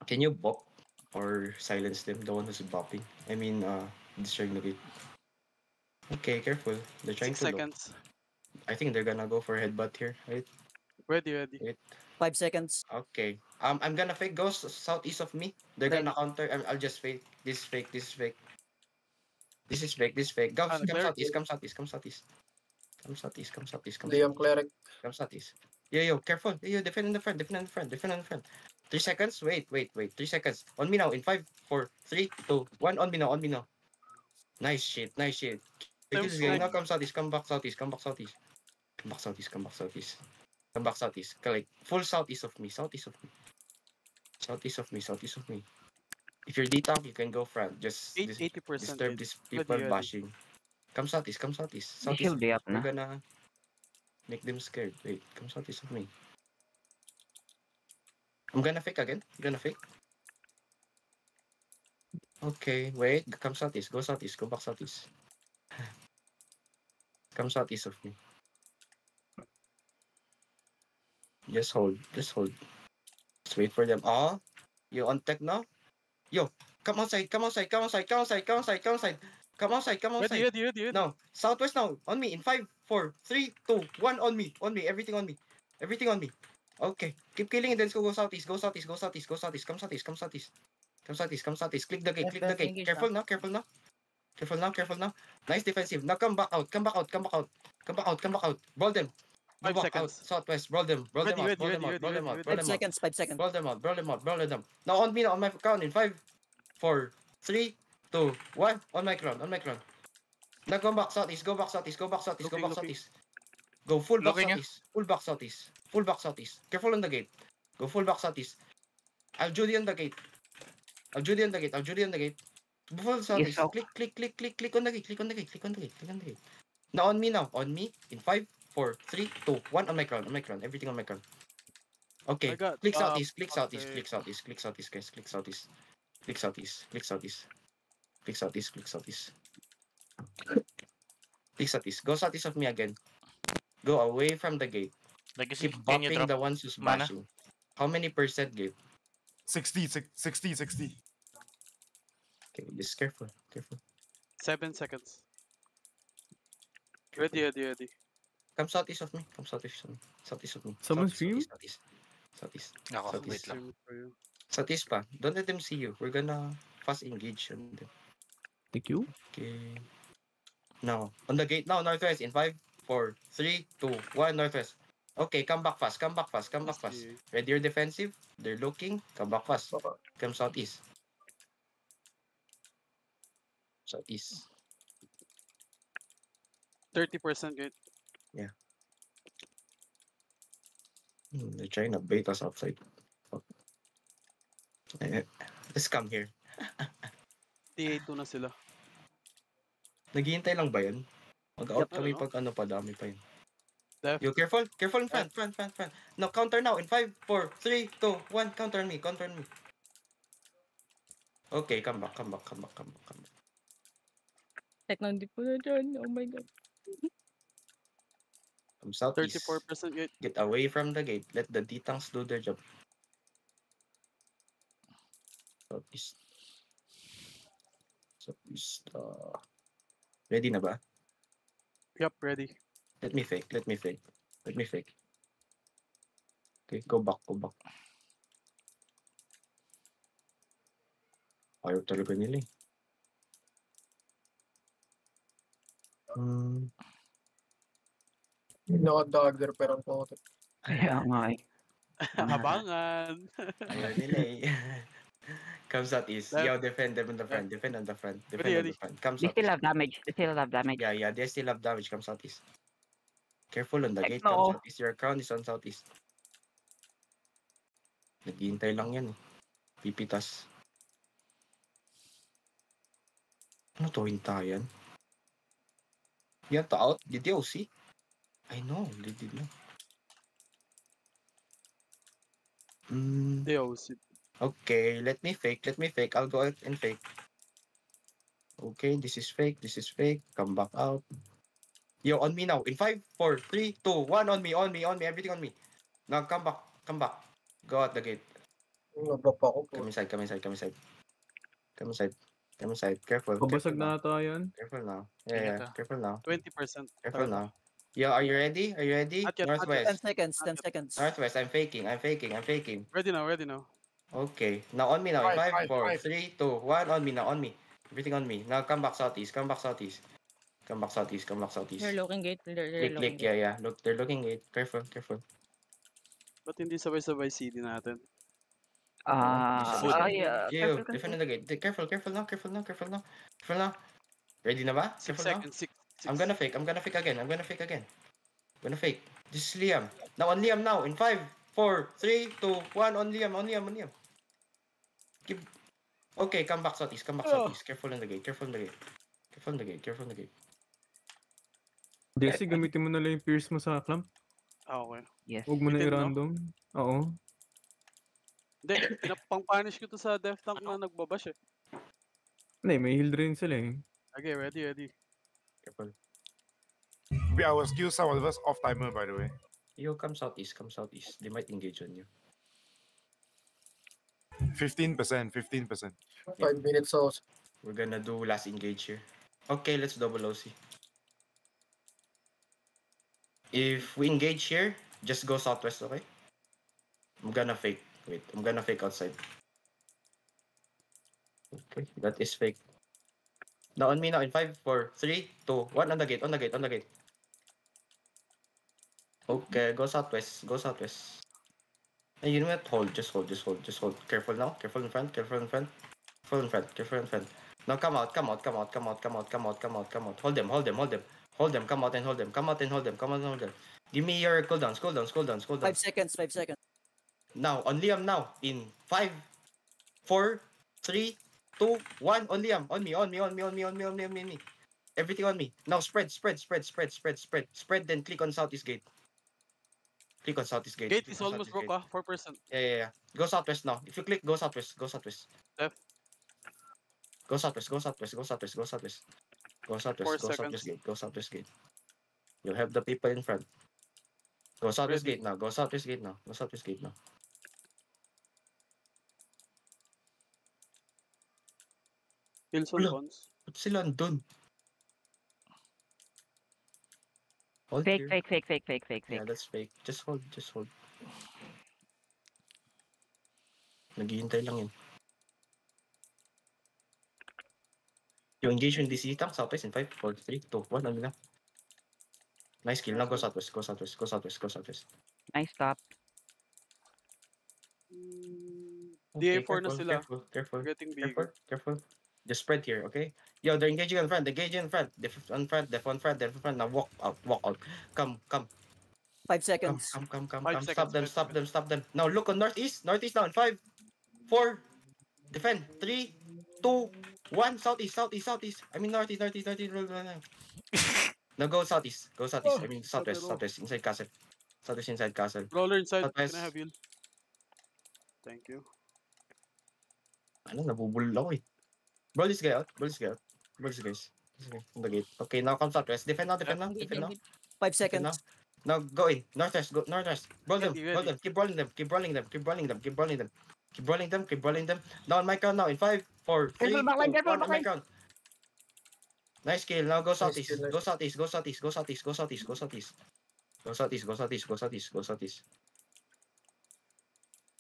Can you bop or silence them? The one who's bopping. I mean, destroying the gate. Okay, careful. They're trying 6 to low. seconds. I think they're gonna go for headbutt here, right? Ready. Wait. 5 seconds. Okay. I'm gonna fake ghost southeast of me. They're Ready. gonna counter. I'll just fake. This is fake. This is fake. This is fake. This is fake. Go. Come clear. southeast. Come southeast. Come southeast. Come southeast. Come southeast. Come Liam southeast. Cleric. Come southeast. Yo, careful. Yo, defend in the front. Defend in the front. Defend in the front. 3 seconds. Wait. 3 seconds. On me now. In 5, 4, 3, 2, 1. On me now. On me now. Nice shit. Nice shit. Now come southeast. Come back southeast. Come back southeast. Come back southeast. Come back southeast. Come back southeast. Like full southeast of me. Southeast of me. Southeast of me. Southeast of me. If you're D-Talk, you can go front. Just 80%. disturb these people Ready. bashing. Come southeast. Come southeast. They Southeast. should be up We're na. gonna make them scared. Wait. Come southeast of me. I'm gonna fake again. I'm gonna fake. Okay. Wait. Come southeast. Go southeast. Go back southeast. Come southeast of me. Just hold. Just hold. Just wait for them. Oh, you on tech now? Yo, come outside. Come outside. Come outside. Come outside. Come outside. Come outside. Come outside. Come outside. Ready. No, southwest now. On me. In 5, 4, 3, 2, 1. On me. On me. Everything on me. Everything on me. Okay. Keep killing and then go southeast. Go southeast. Go southeast. Go southeast. Come southeast. Come southeast. Come southeast. Come southeast. Click the gate. Click the gate. Careful now. Careful now. Careful now. Careful now. Nice defensive. Now come back out. Come back out. Come back out. Come back out. Come back out. Ball them. Go 5 back out. seconds. Southwest. Brawl them. Brawl them out. Brawl them out. Brawl them out. Brawl 5 them out. seconds. 5 seconds. Brawl them out. Brawl them out. Brawl them. Now on me now. On my count. In 5, 4, 3, 2, 1. On my crown. On my crown. Now go back southeast. Go back southeast. Go back southeast. Go back Looking. southeast. Go full back Looking, southeast. Full back southeast. Full back southeast. Careful on the gate. Go full back southeast. I'll Judy on the gate. I'll Judy on the gate. I'll Judy on the gate. Full southeast. so- Click on the gate. Click on the gate. Click on the gate. Click on the gate. Now on me now. On me. In 5, 4, 3, 2, 1. On my crown. On my crown. Everything on my crown. Okay. I got, Click southeast. Click okay. southeast. Click southeast. Click southeast, guys. Click southeast. Click southeast. Click southeast. Click southeast. Click southeast. Click southeast. Go southeast of me again. Go away from the gate. Legacy, Keep can you bumping drop? the ones who's mana? bashing. How many percent gate? 60, 60. Okay, just careful. Careful. 7 seconds. Ready. Come southeast of me. Come southeast of me. Southeast of me. Someone Southeast, stream? Southeast. Southeast. Ako, Southeast. wait lang. Southeast pa. Don't let them see you. We're gonna fast engage on them. Thank you. Okay. Now, on the gate now, northwest in 5, 4, 3, 2, 1, northwest. Okay, come back fast. Come back fast. Come back fast. Ready your defensive. They're looking. Come back fast. Come southeast. Southeast. 30% gate. They're trying to bait us outside. Fuck. Let's come here. T2 na sila. Naghihintay lang ba yun? Mag-out Yep, kami ano? pag ano pa, dami pa yun. Left. Yo, careful. Careful in front. Front. Now, counter now. In 5, 4, 3, 2, 1. Counter on me. Counter on me. Okay, come back. Tek lang di po na dyan. Oh my God. From southeast. 34% gate. Get away from the gate. Let the D-Tanks do their job. Southeast. Ready na ba? Yup, ready. Let me fake. Okay, go back. Ayaw talaga nila eh. Naka-dagger pero ang puto. Kaya nga eh. Habangan. Ayaw nila eh. Come southeast. Left. Yo, defend them in the front. Defend on the front. Ready. Come They still southeast. have damage. Yeah, they still have damage. Come southeast. Careful on the Heck gate. no. Come southeast. Your crown is on southeast. Naghihintay lang yan eh. Pipitas. Ano to, hintayan? Yan to out? Did you see? I know, they did not. They OC. Okay, let me fake. I'll go out and fake. Okay, this is fake. Come back out. Yo, on me now. In 5, 4, 3, 2, 1. On me. Everything on me. Now, come back. Go out the gate. Nabap ako po. Come inside, come inside, come inside. Come inside. Come inside. Careful. Pabasag Careful now. na ata yan. Careful now. Ingat Yeah, ah. careful now. 20%. Careful now. Yo, are you ready? Are you ready? Not yet, not yet. 10 Northwest. seconds, 10 Not yet. seconds. Northwest. I'm faking. I'm faking. I'm faking. Ready now, ready now. Okay. Now on me now. In Five, 5, five, 4, five. 3, 2, 1. On me now. On me. Everything on me. Now come back southeast. Come back southeast. Come back southeast. Come back southeast. They're looking gate. They're Click, looking click. gate. Yeah, yeah. Look, they're looking it. Careful, careful. Ba't hindi sabay-sabay CD natin? Good. Yeah. Yo, defend the gate. Careful, careful now. Careful now. Careful now. Careful now. Ready na ba? 6 Careful now. seconds, 6. I'm gonna fake. I'm gonna fake again. I'm gonna fake again. I'm gonna fake. This is Liam. Now on Liam now. In 5, 4, 3, 2, 1. On Liam. On Liam. On Liam. Keep. Okay, come back southeast. Come back southeast. Careful in the gate. Careful in the gate. Careful in the gate. Careful in the gate. Jesse, gamitin mo na lang yung pierce mo sa clamp. Ah, okay. Yes. Huwag mo na Bitin, no? i-random. Oo. Hindi, pinapang-punish ko to sa death tank na nagbabash eh. Hindi, may heal drain sila eh. Okay, ready, ready. Careful. We our skill some of us off timer by the way. Yo, come southeast. Come southeast. They might engage on you. 15%, 15%. 5 minutes also. We're gonna do last engage here. Okay, let's double OC. If we engage here, just go southwest, okay? I'm gonna fake. Wait, I'm gonna fake outside. Okay, that is fake. Now on me now in 5, 4, 3, 2, 1 on the gate, on the gate, on the gate. Okay, go southwest, go southwest. And you know what? Hold, just hold, just hold, just hold. Careful now, careful in front, careful in front. Careful in front, careful in front. Now come out, come out, come out, come out, come out, come out, come out, come out. Hold them, hold them, hold them. Hold them, come out and hold them, come out and hold them, come out and hold them. Give me your cooldowns, cooldowns, cooldowns, cooldowns. 5 seconds, 5 seconds. Now, on Liam now. In 5, 4, 3, 2, 1. On Liam. On me, on me, on me, on me, on me, on me, on me, on me. Everything on me. Now spread, spread, spread, spread, spread, spread. Spread, then click on southeast gate. Click on southeast gate. Gate click is on almost southeast broke gate. ah, 4%. Yeah, yeah, yeah. Go southwest now. If you click, go southwest, go southwest. Left. Go southwest, go southwest, go southwest, go southwest. Go southwest, 4 go southwest seconds. gate, go southwest gate. You'll have the people in front. Go southwest Ready. gate now, go southwest gate now, go southwest gate now. Kills on Wala. cons. Ba't sila andun? Hold Fake, here. fake, fake, fake, fake, fake, Yeah, fake. that's fake. Just hold, just hold. Naghihintay lang yun. You engage in DC tank, southwest in 5, 4, 3, 2, 1, ano na? Nice kill. Now go southwest, go southwest, go southwest, go southwest. Nice stop. DA4 na careful, sila. Careful, careful, Getting careful, bigger. careful. Just spread here, okay? Yo, they're engaging on front, they're engaging on front. Def on front, def on front, def on front. Now walk out, walk out. Come, come, 5 come, seconds. come, come, come, 5 come. Stop seconds, them, 5 stop them, stop them. Now look on northeast, northeast now in 5, 4, defend, 3, 2, 1, southeast, southeast, southeast. I mean northeast, northeast, northeast. Now go southeast, go southeast. I mean southwest, Sabero. southwest, inside castle. Southwest inside castle. Roller inside. Can Southwest. I have heal? Thank you. Ano, nabubulol ako eh. Brawl this guy out, brawl this guy out. Brawl this guys. Okay, on the gate. Okay, now come southwest. Defend now, defend now, defend now. 5 Defend now. seconds. Now go in. Northwest, go northwest. Brawl them, Ready, brawl ready. them. Keep brawling them, keep brawling them, keep brawling them, keep brawling them. Keep brawling them, keep brawling them. Now on my count now in 5, 4, 3, 2, 1 on my count. Nice kill. Now go southeast. kill, nice Go southeast. Go southeast. Go southeast. Go southeast. Go southeast. Go southeast. Go southeast. Go southeast. Go southeast.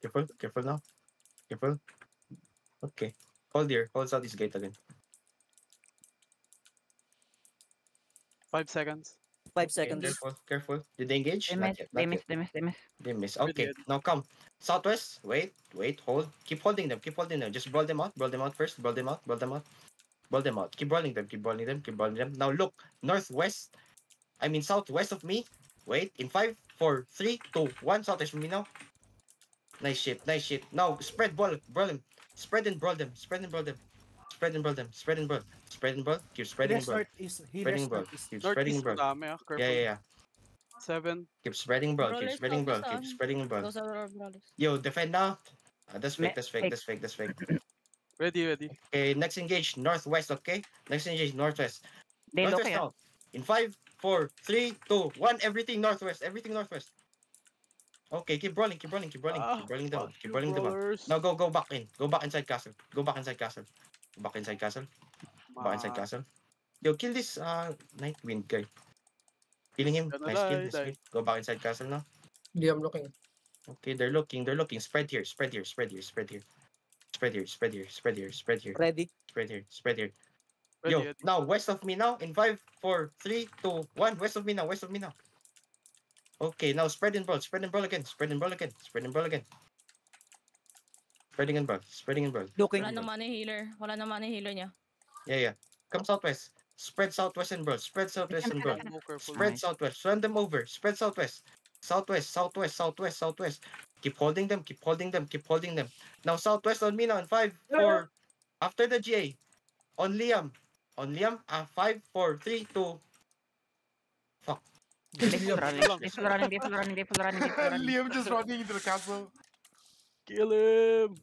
Careful. Careful now. Careful. Okay. Hold here. Hold southeast gate again. 5 seconds. 5 Okay, seconds. careful. Careful. Did they engage? They Not miss, yet. they Not miss, yet. they miss, they miss. They miss. Ready, Okay. ready. Now come. Southwest. Wait. Wait. Hold. Keep holding them. Keep holding them. Just brawl them out. Brawl them out first. Brawl them out. Brawl them out. Brawl them out. Keep brawling them. Keep brawling them. Keep brawling them. Now look. Northwest. I mean southwest of me. Wait. In 5, 4, 3, 2, 1. Southwest from me now. Nice shit. Nice shit. Now spread ball. Brawl them. Spread and brawl them. Spread and brawl them. Spread and brawl them. Spread and brawl. Spread and brawl. Keep spreading and brawl. Spreading brawl. Keep spreading and Northeast brawl. madami ah. Careful. Yeah, yeah, yeah. 7. Keep spreading brawl. Keep Brawlers spreading brawl. focus Keep on. spreading brawl. Those are our brothers. Yo, defend now. That's fake. Me- That's fake. fake. That's fake. That's fake. Ready, ready. Okay, next engage northwest. Okay, next engage northwest. They look Northwest here. now. In 5, 4, 3, 2, 1. Everything northwest. Everything northwest. Okay, keep rolling, keep rolling, keep rolling, Ah, keep rolling down, fuck keep you, rolling down. brawlers. Now go back in. Go back inside castle. Go back inside castle. Go back inside castle. Go back inside Ma- castle. Yo, kill this Nightwind guy. Killing him. Gonna Nice kill, die, nice die. kill. Go back inside castle now. Liam looking. Okay, they're looking, they're looking. Spread here, spread here, spread here, spread here. Spread here, spread here, spread here, spread here, Ready? spread here, spread here. Ready, Yo, ready. now west of me now in 5, 4, 3, 2, 1. West of me now, west of me now. Okay, now spread and brawl, spread and brawl again, spread and brawl again, spread and brawl again. Spreading and brawl, spreading and brawl. Looking. Wala spread and brawl. naman yung healer. Wala naman yung healer niya. Yeah. Come southwest. Spread southwest and brawl, spread southwest and brawl. Go careful. Spread Nice. southwest, run them over. Spread southwest. Southwest, southwest, southwest, southwest. Keep holding them, keep holding them, keep holding them. Now southwest on me now in 5, 4. After the GA. On Liam. On Liam. 5, 4, 3, 2. Default running, lang. default running, default running, default running, default running. Liam just running into the castle. Kill him!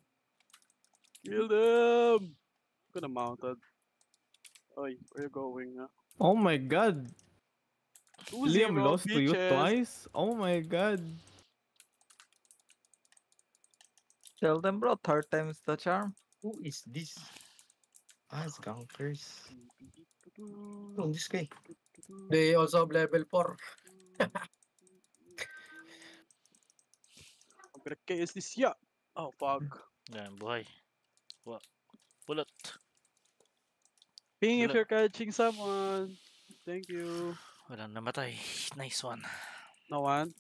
Kill them! Gonna mounted. Oy, where you going, huh? Oh my god. 2-0, Liam lost to you bitches. twice? Oh my god. Tell them, bro. Third time's the charm. Who is this? It's Gankers. Oh, this guy. They also have level 4. Pagkakay is this ya? Oh, fuck. Yan, buhay. Bulot. Ping if Wala. you're catching someone. Thank you. Walang namatay. Nice one. No one?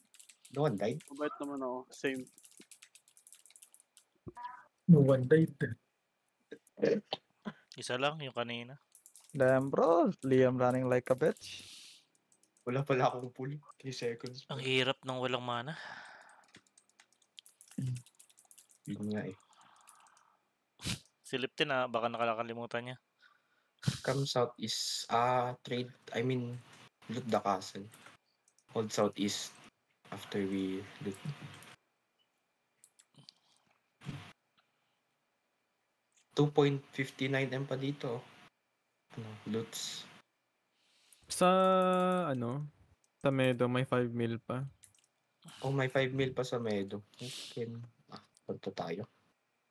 No one died. Mabait naman ako. Same. No one died. Isa lang, yung kanina. Damn, bro. Liam running like a bitch. Wala pala akong pull. 3 seconds. Ang hirap ng walang mana. Yun nga eh. Si Lipton baka nakakalimutan niya. Come southeast. Trade. I mean, loot the castle. Hold southeast. After we loot. $2.59 pa dito. Loots. Sa sa Medo may 5 mil pa. Oh, may 5 mil pa sa Medo. Okay. Punto tayo.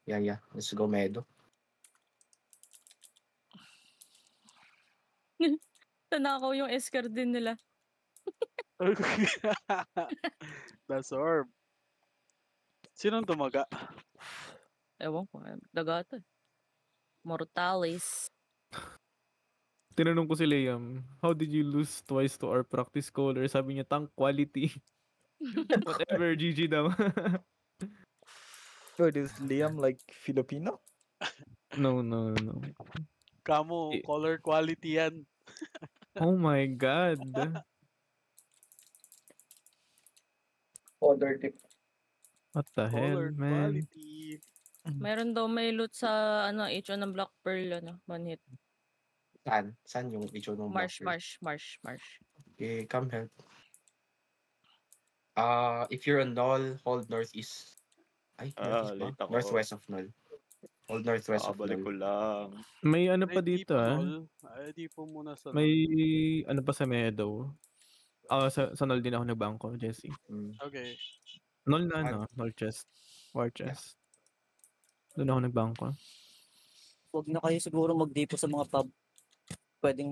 Yeah. Let's go Medo. Tanakaw yung Esker din nila. That's orb. Sinong tumaga? Ewan ko. Dagata. Mortalis. Tinanong ko si Liam, how did you lose twice to our practice caller? Sabi niya, tank quality. Whatever, GG daw. Dude, is Liam like Filipino? No. Kamo, color quality yan. Oh my god. Other tip. What the hell, Color man? quality. Meron daw may loot sa H1 ng Black Pearl, one hit. Saan yung issue ng Marsh. Okay, come help. If you're on Null, hold northeast. Ay, northeast ba? late ako. Northwest of Null. Hold northwest of Balik ko Null. lang. May ano Ay, pa di dito po, ah. Nol. Ay, di po muna sa May ano pa sa Meadow. Sa Null din ako nagbangko, Jesse. Okay. Null na Null chest. War chest. Doon ako nagbangko. Huwag na kayo siguro mag-depo sa mga pub. Pwedeng